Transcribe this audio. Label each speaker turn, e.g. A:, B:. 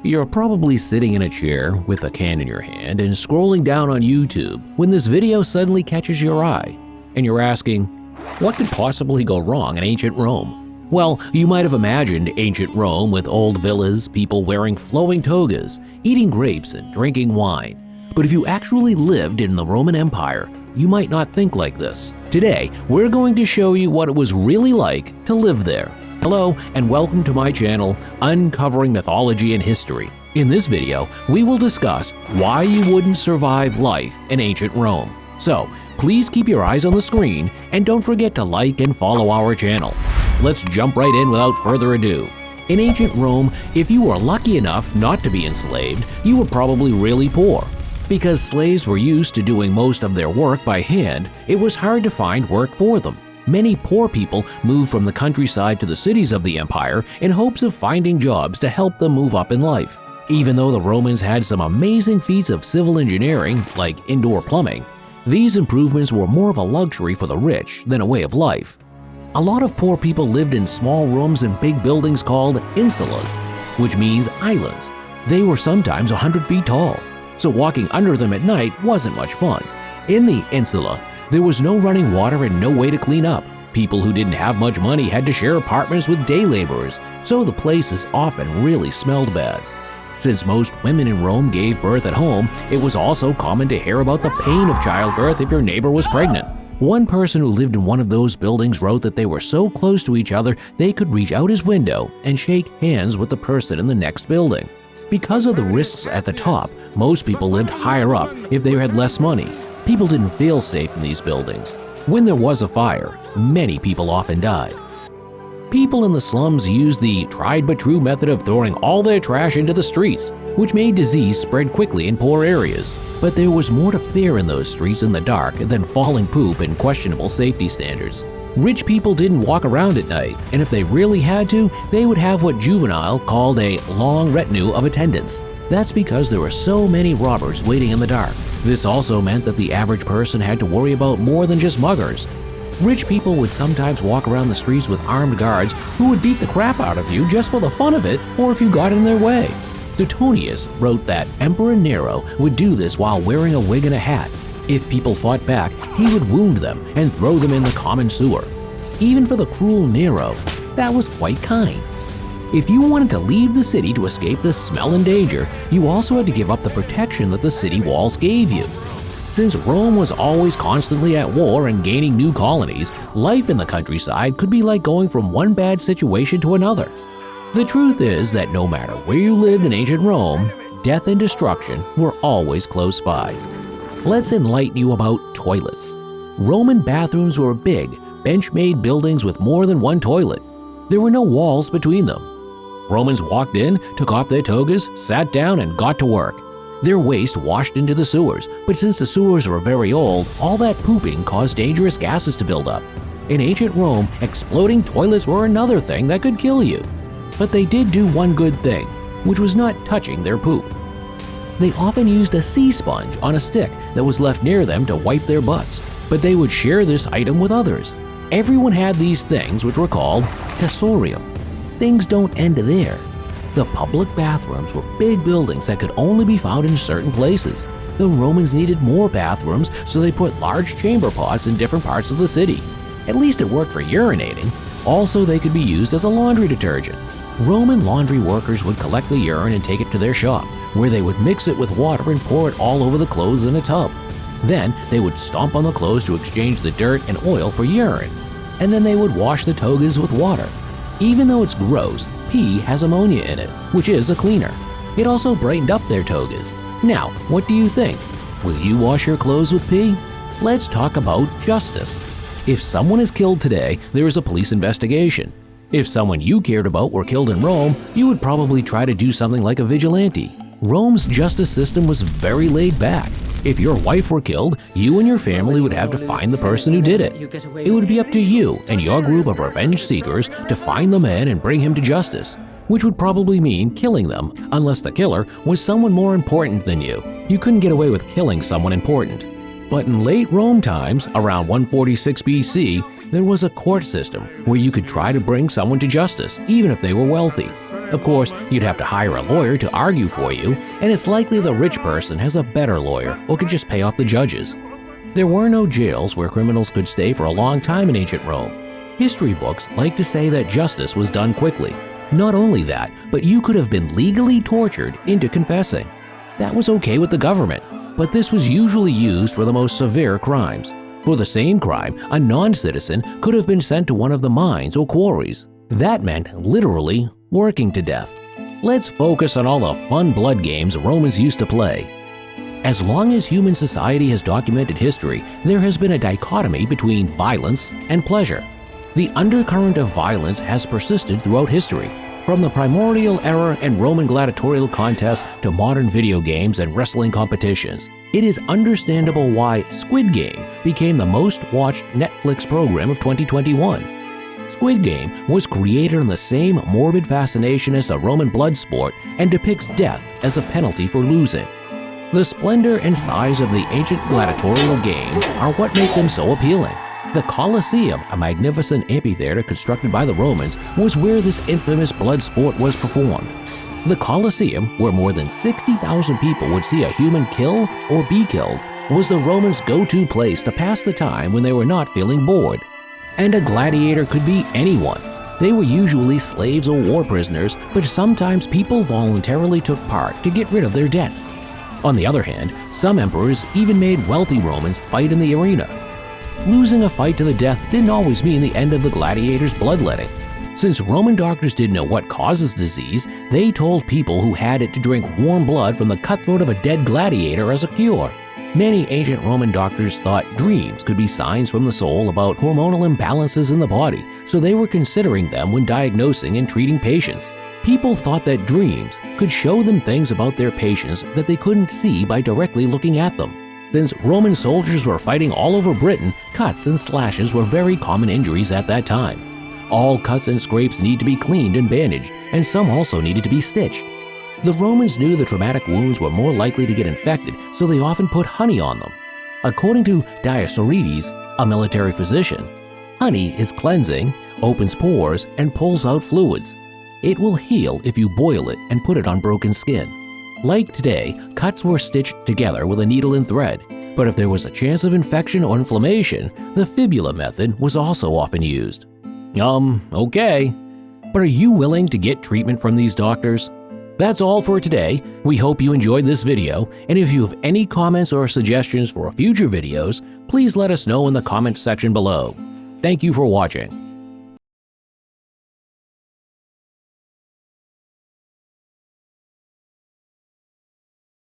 A: You're probably sitting in a chair with a can in your hand and scrolling down on YouTube when this video suddenly catches your eye, and you're asking, what could possibly go wrong in ancient Rome? Well, you might have imagined ancient Rome with old villas, people wearing flowing togas, eating grapes and drinking wine. But if you actually lived in the Roman Empire, you might not think like this. Today, we're going to show you what it was really like to live there. Hello and welcome to my channel, Uncovering Mythology and History. In this video, we will discuss why you wouldn't survive life in ancient Rome. So, please keep your eyes on the screen and don't forget to like and follow our channel. Let's jump right in without further ado. In ancient Rome, if you were lucky enough not to be enslaved, you were probably really poor. Because slaves were used to doing most of their work by hand, it was hard to find work for them. Many poor people moved from the countryside to the cities of the empire in hopes of finding jobs to help them move up in life. Even though the Romans had some amazing feats of civil engineering, like indoor plumbing, these improvements were more of a luxury for the rich than a way of life. A lot of poor people lived in small rooms in big buildings called insulas, which means islands. They were sometimes 100 feet tall, so walking under them at night wasn't much fun. In the insula, there was no running water and no way to clean up. People who didn't have much money had to share apartments with day laborers, so the places often really smelled bad. Since most women in Rome gave birth at home, it was also common to hear about the pain of childbirth if your neighbor was pregnant. One person who lived in one of those buildings wrote that they were so close to each other they could reach out his window and shake hands with the person in the next building. Because of the risks at the top, most people lived higher up if they had less money. People didn't feel safe in these buildings. When there was a fire, many people often died. People in the slums used the tried but true method of throwing all their trash into the streets, which made disease spread quickly in poor areas. But there was more to fear in those streets in the dark than falling poop and questionable safety standards. Rich people didn't walk around at night, and if they really had to, they would have what Juvenal called a long retinue of attendants. That's because there were so many robbers waiting in the dark. This also meant that the average person had to worry about more than just muggers. Rich people would sometimes walk around the streets with armed guards who would beat the crap out of you just for the fun of it or if you got in their way. Suetonius wrote that Emperor Nero would do this while wearing a wig and a hat. If people fought back, he would wound them and throw them in the common sewer. Even for the cruel Nero, that was quite kind. If you wanted to leave the city to escape the smell and danger, you also had to give up the protection that the city walls gave you. Since Rome was always constantly at war and gaining new colonies, life in the countryside could be like going from one bad situation to another. The truth is that no matter where you lived in ancient Rome, death and destruction were always close by. Let's enlighten you about toilets. Roman bathrooms were big, bench-made buildings with more than one toilet. There were no walls between them. Romans walked in, took off their togas, sat down, and got to work. Their waste washed into the sewers, but since the sewers were very old, all that pooping caused dangerous gases to build up. In ancient Rome, exploding toilets were another thing that could kill you. But they did do one good thing, which was not touching their poop. They often used a sea sponge on a stick that was left near them to wipe their butts, but they would share this item with others. Everyone had these things which were called tessorium. Things don't end there. The public bathrooms were big buildings that could only be found in certain places. The Romans needed more bathrooms, so they put large chamber pots in different parts of the city. At least it worked for urinating. Also, they could be used as a laundry detergent. Roman laundry workers would collect the urine and take it to their shop, where they would mix it with water and pour it all over the clothes in a tub. Then they would stomp on the clothes to exchange the dirt and oil for urine. And then they would wash the togas with water. Even though it's gross, pee has ammonia in it, which is a cleaner. It also brightened up their togas. Now, what do you think? Will you wash your clothes with pee? Let's talk about justice. If someone is killed today, there is a police investigation. If someone you cared about were killed in Rome, you would probably try to do something like a vigilante. Rome's justice system was very laid back. If your wife were killed, you and your family would have to find the person who did it. It would be up to you and your group of revenge seekers to find the man and bring him to justice, which would probably mean killing them unless the killer was someone more important than you. You couldn't get away with killing someone important. But in late Rome times, around 146 BC, there was a court system where you could try to bring someone to justice, even if they were wealthy. Of course, you'd have to hire a lawyer to argue for you, and it's likely the rich person has a better lawyer or could just pay off the judges. There were no jails where criminals could stay for a long time in ancient Rome. History books like to say that justice was done quickly. Not only that, but you could have been legally tortured into confessing. That was okay with the government, but this was usually used for the most severe crimes. For the same crime, a non-citizen could have been sent to one of the mines or quarries. That meant literally working to death. Let's focus on all the fun blood games Romans used to play. As long as human society has documented history, there has been a dichotomy between violence and pleasure. The undercurrent of violence has persisted throughout history, from the primordial era and Roman gladiatorial contests to modern video games and wrestling competitions. It is understandable why Squid Game became the most watched Netflix program of 2021. Squid Game was created on the same morbid fascination as the Roman blood sport and depicts death as a penalty for losing. The splendor and size of the ancient gladiatorial games are what make them so appealing. The Colosseum, a magnificent amphitheater constructed by the Romans, was where this infamous blood sport was performed. The Colosseum, where more than 60,000 people would see a human kill or be killed, was the Romans' go-to place to pass the time when they were not feeling bored. And a gladiator could be anyone. They were usually slaves or war prisoners, but sometimes people voluntarily took part to get rid of their debts. On the other hand, some emperors even made wealthy Romans fight in the arena. Losing a fight to the death didn't always mean the end of the gladiator's bloodletting. Since Roman doctors didn't know what causes disease, they told people who had it to drink warm blood from the cutthroat of a dead gladiator as a cure. Many ancient Roman doctors thought dreams could be signs from the soul about hormonal imbalances in the body, so they were considering them when diagnosing and treating patients. People thought that dreams could show them things about their patients that they couldn't see by directly looking at them. Since Roman soldiers were fighting all over Britain, cuts and slashes were very common injuries at that time. All cuts and scrapes need to be cleaned and bandaged, and some also needed to be stitched. The Romans knew the traumatic wounds were more likely to get infected, so they often put honey on them. According to desribe, a military physician, honey is cleansing, opens pores, and pulls out fluids. It will heal if you boil it and put it on broken skin. Like today, cuts were stitched together with a needle and thread, but if there was a chance of infection or inflammation, the fibula method was also often used. Okay. But are you willing to get treatment from these doctors? That's all for today. We hope you enjoyed this video, and if you have any comments or suggestions for future videos, please let us know in the comments section below. Thank you for watching.